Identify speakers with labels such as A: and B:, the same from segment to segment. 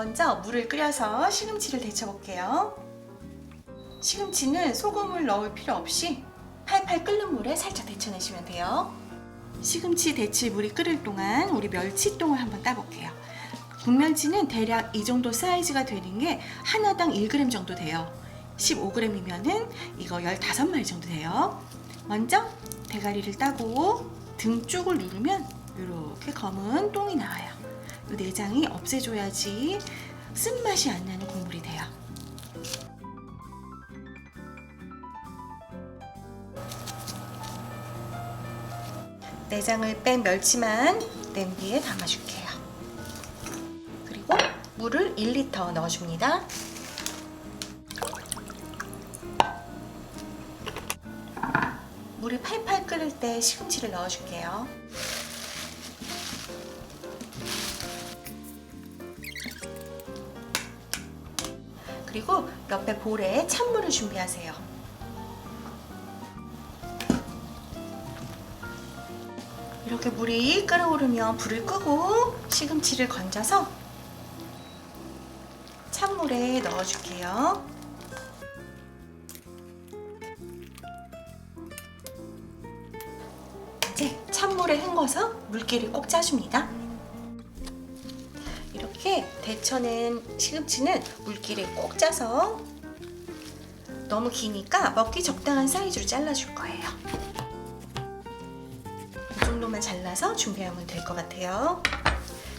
A: 먼저 물을 끓여서 시금치를 데쳐볼게요. 시금치는 소금을 넣을 필요 없이 팔팔 끓는 물에 살짝 데쳐내시면 돼요. 시금치 데칠 물이 끓을 동안 우리 멸치똥을 한번 따볼게요. 국멸치는 대략 이 정도 사이즈가 되는 게 하나당 1g 정도 돼요. 15g이면은 이거 15마리 정도 돼요. 먼저 대가리를 따고 등 쪽을 누르면 이렇게 검은 똥이 나와요. 이 내장이 없애줘야지 쓴맛이 안 나는 국물이 돼요. 내장을 뺀 멸치만 냄비에 담아줄게요. 그리고 물을 1리터 넣어줍니다. 물이 팔팔 끓을 때 시금치를 넣어줄게요. 그리고 옆에 볼에 찬물을 준비하세요. 이렇게 물이 끓어오르면 불을 끄고 시금치를 건져서 찬물에 넣어줄게요. 이제 찬물에 헹궈서 물기를 꼭 짜줍니다. 이렇게 데쳐낸 시금치는 물기를 꼭 짜서 너무 기니까 먹기 적당한 사이즈로 잘라줄 거예요. 이 정도만 잘라서 준비하면 될 것 같아요.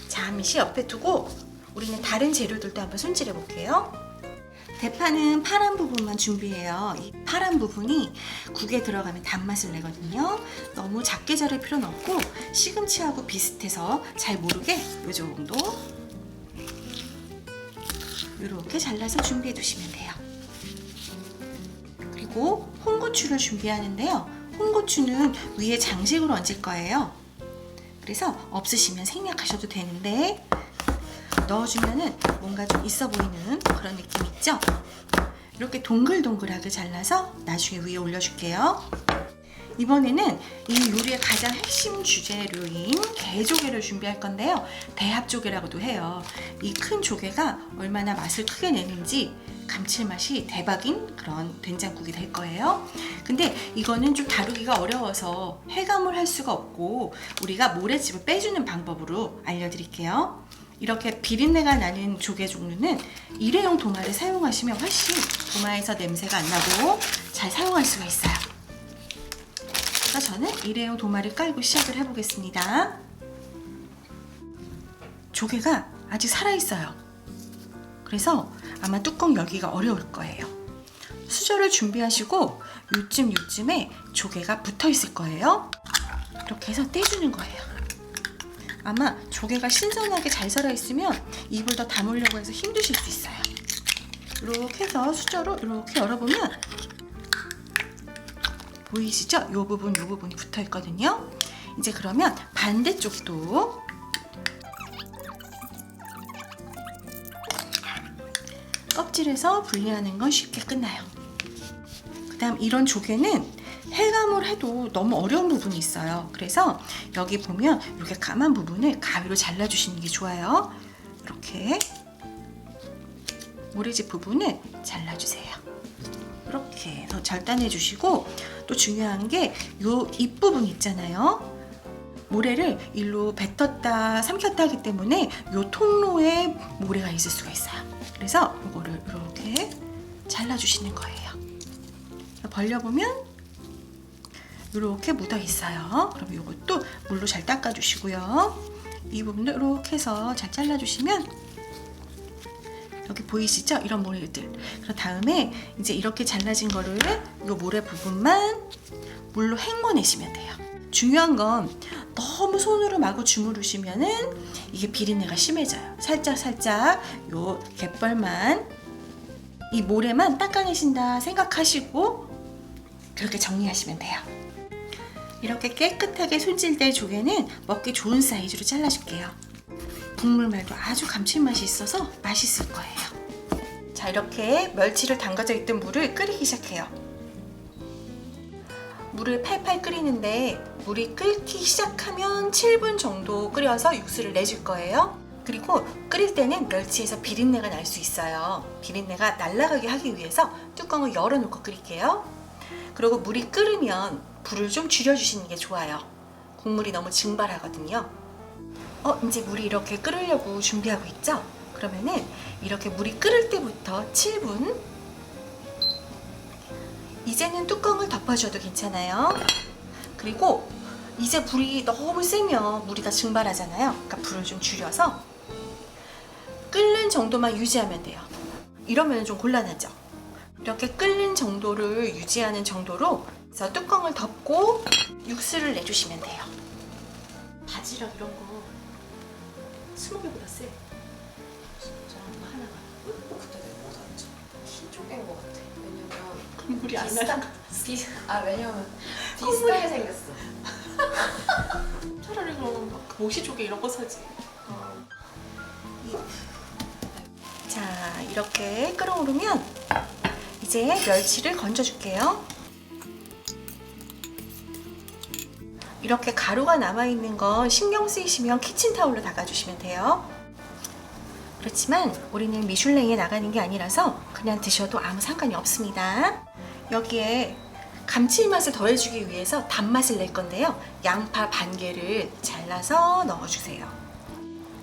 A: 잠시 옆에 두고 우리는 다른 재료들도 한번 손질해 볼게요. 대파는 파란 부분만 준비해요. 이 파란 부분이 국에 들어가면 단맛을 내거든요. 너무 작게 자를 필요는 없고 시금치하고 비슷해서 잘 모르게 이 정도 이렇게 잘라서 준비해 두시면 돼요. 그리고 홍고추를 준비하는데요. 홍고추는 위에 장식으로 얹을 거예요. 그래서 없으시면 생략하셔도 되는데 넣어주면은 뭔가 좀 있어 보이는 그런 느낌 있죠? 이렇게 동글동글하게 잘라서 나중에 위에 올려줄게요. 이번에는 이 요리의 가장 핵심 주재료인 게조개를 준비할 건데요. 대합조개라고도 해요. 이 큰 조개가 얼마나 맛을 크게 내는지 감칠맛이 대박인 그런 된장국이 될 거예요. 근데 이거는 좀 다루기가 어려워서 해감을 할 수가 없고 우리가 모래즙을 빼주는 방법으로 알려드릴게요. 이렇게 비린내가 나는 조개 종류는 일회용 도마를 사용하시면 훨씬 도마에서 냄새가 안 나고 잘 사용할 수가 있어요. 그래서 저는 일회용 도마를 깔고 시작을 해보겠습니다. 조개가 아직 살아있어요. 그래서 아마 뚜껑 열기가 어려울 거예요. 수저를 준비하시고 요쯤에 조개가 붙어 있을 거예요. 이렇게 해서 떼주는 거예요. 아마 조개가 신선하게 잘 살아있으면 입을 더 다물려고 해서 힘드실 수 있어요. 이렇게 해서 수저로 이렇게 열어보면 보이시죠? 이 부분이 붙어 있거든요. 이제 그러면 반대쪽도 껍질에서 분리하는 건 쉽게 끝나요. 그 다음 이런 조개는 해감을 해도 너무 어려운 부분이 있어요. 그래서 여기 보면 이렇게 까만 부분을 가위로 잘라주시는 게 좋아요. 이렇게 모래집 부분을 잘라주세요. 이렇게 더 절단해 주시고 또 중요한 게 이 입부분 있잖아요. 모래를 일로 뱉었다 삼켰다 하기 때문에 이 통로에 모래가 있을 수가 있어요. 그래서 이거를 이렇게 잘라주시는 거예요. 벌려보면 이렇게 묻어 있어요. 그럼 이것도 물로 잘 닦아주시고요. 이 부분도 이렇게 해서 잘 잘라주시면 여기 보이시죠? 이런 모래들. 그럼 다음에 이제 이렇게 잘라진 거를 이 모래 부분만 물로 헹궈내시면 돼요. 중요한 건 너무 손으로 마구 주무르시면은 이게 비린내가 심해져요. 살짝 요 갯벌만 이 모래만 닦아내신다 생각하시고 그렇게 정리하시면 돼요. 이렇게 깨끗하게 손질된 조개는 먹기 좋은 사이즈로 잘라줄게요. 국물말도 아주 감칠맛이 있어서 맛있을 거예요. 자, 이렇게 멸치를 담가져 있던 물을 끓이기 시작해요. 물을 팔팔 끓이는데 물이 끓기 시작하면 7분 정도 끓여서 육수를 내줄 거예요. 그리고 끓일 때는 멸치에서 비린내가 날 수 있어요. 비린내가 날아가게 하기 위해서 뚜껑을 열어놓고 끓일게요. 그리고 물이 끓으면 불을 좀 줄여주시는 게 좋아요. 국물이 너무 증발하거든요. 이제 물이 이렇게 끓으려고 준비하고 있죠? 그러면은 이렇게 물이 끓을 때부터 7분, 이제는 뚜껑을 덮어줘도 괜찮아요. 그리고 이제 불이 너무 세면 물이 다 증발하잖아요. 그러니까 불을 좀 줄여서 끓는 정도만 유지하면 돼요. 이러면 좀 곤란하죠. 이렇게 끓는 정도를 유지하는 정도로 그래서 뚜껑을 덮고 육수를 내주시면 돼요. 바지락 이런 거 20개보다 세.
B: 진짜
A: 하나가
B: 그때 내가 사지 흰쪽인 것 같아. 왜냐면
A: 국물이 안
B: 비슷한
A: 나요.
B: 왜냐면 비슷하게 생겼어.
A: 차라리 그러면 막 모시조개 이런 거 사지. 자, 이렇게 끓어오르면 이제 멸치를 건져줄게요. 이렇게 가루가 남아있는 건 신경 쓰이시면 키친타올로 닦아주시면 돼요. 그렇지만 우리는 미슐랭에 나가는 게 아니라서 그냥 드셔도 아무 상관이 없습니다. 여기에 감칠맛을 더해주기 위해서 단맛을 낼 건데요. 양파 반 개를 잘라서 넣어주세요.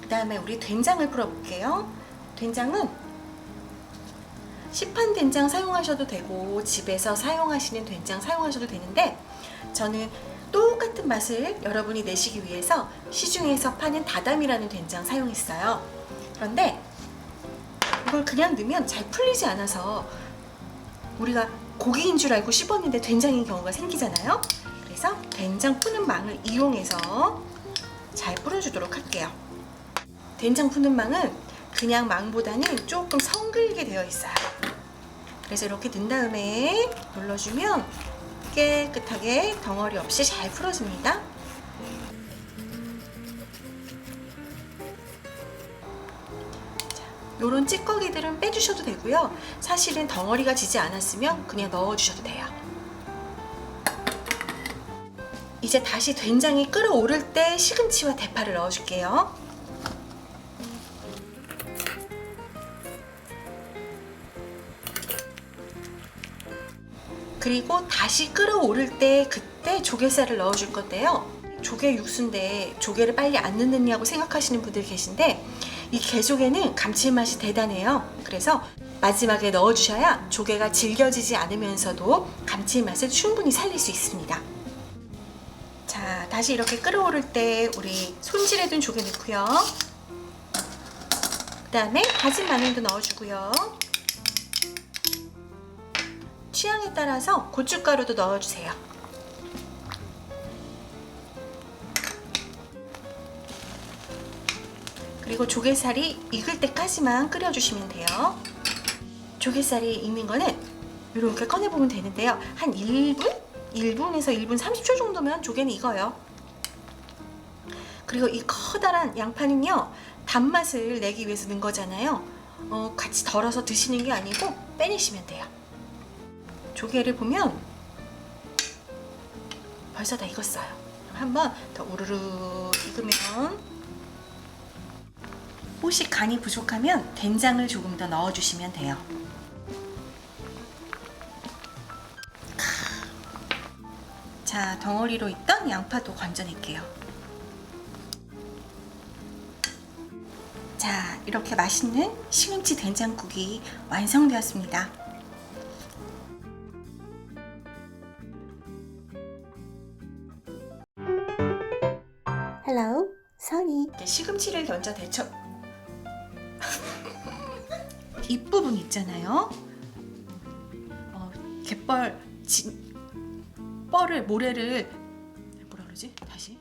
A: 그 다음에 우리 된장을 풀어볼게요. 된장은 시판 된장 사용하셔도 되고 집에서 사용하시는 된장 사용하셔도 되는데 저는 똑같은 맛을 여러분이 내시기 위해서 시중에서 파는 다담이라는 된장 사용했어요. 그런데 이걸 그냥 넣으면 잘 풀리지 않아서 우리가 고기인 줄 알고 씹었는데 된장인 경우가 생기잖아요. 그래서 된장 푸는 망을 이용해서 잘 풀어주도록 할게요. 된장 푸는 망은 그냥 망보다는 조금 성글게 되어 있어요. 그래서 이렇게 넣은 다음에 눌러주면 깨끗하게 덩어리 없이 잘 풀어집니다. 요런 찌꺼기들은 빼주셔도 되고요. 사실은 덩어리가 지지 않았으면 그냥 넣어주셔도 돼요. 이제 다시 된장이 끓어오를 때 시금치와 대파를 넣어줄게요. 그리고 다시 끓어오를 때 그때 조개살을 넣어줄 건데요. 조개 육수인데 조개를 빨리 안 넣느냐고 생각하시는 분들 계신데 이 게조개는 감칠맛이 대단해요. 그래서 마지막에 넣어주셔야 조개가 질겨지지 않으면서도 감칠맛을 충분히 살릴 수 있습니다. 자, 다시 이렇게 끓어오를 때 우리 손질해둔 조개 넣고요. 그 다음에 다진 마늘도 넣어주고요. 취향에 따라서 고춧가루도 넣어주세요. 그리고 조개살이 익을 때까지만 끓여주시면 돼요. 조개살이 익는 거는 이렇게 꺼내보면 되는데요. 한 1분? 1분에서 1분 30초 정도면 조개는 익어요. 그리고 이 커다란 양파는요, 단맛을 내기 위해서 넣은 거잖아요. 같이 덜어서 드시는 게 아니고 빼내시면 돼요. 조개를 보면 벌써 다 익었어요. 한번 더 우르르 익으면 혹시 간이 부족하면 된장을 조금 더 넣어주시면 돼요. 자, 덩어리로 있던 양파도 건져낼게요. 자, 이렇게 맛있는 시금치 된장국이 완성되었습니다. Hello, 선이. 시금치를 먼저 데쳐. 잎부분 있잖아요. 갯벌 모래를 뭐라 그러지? 다시.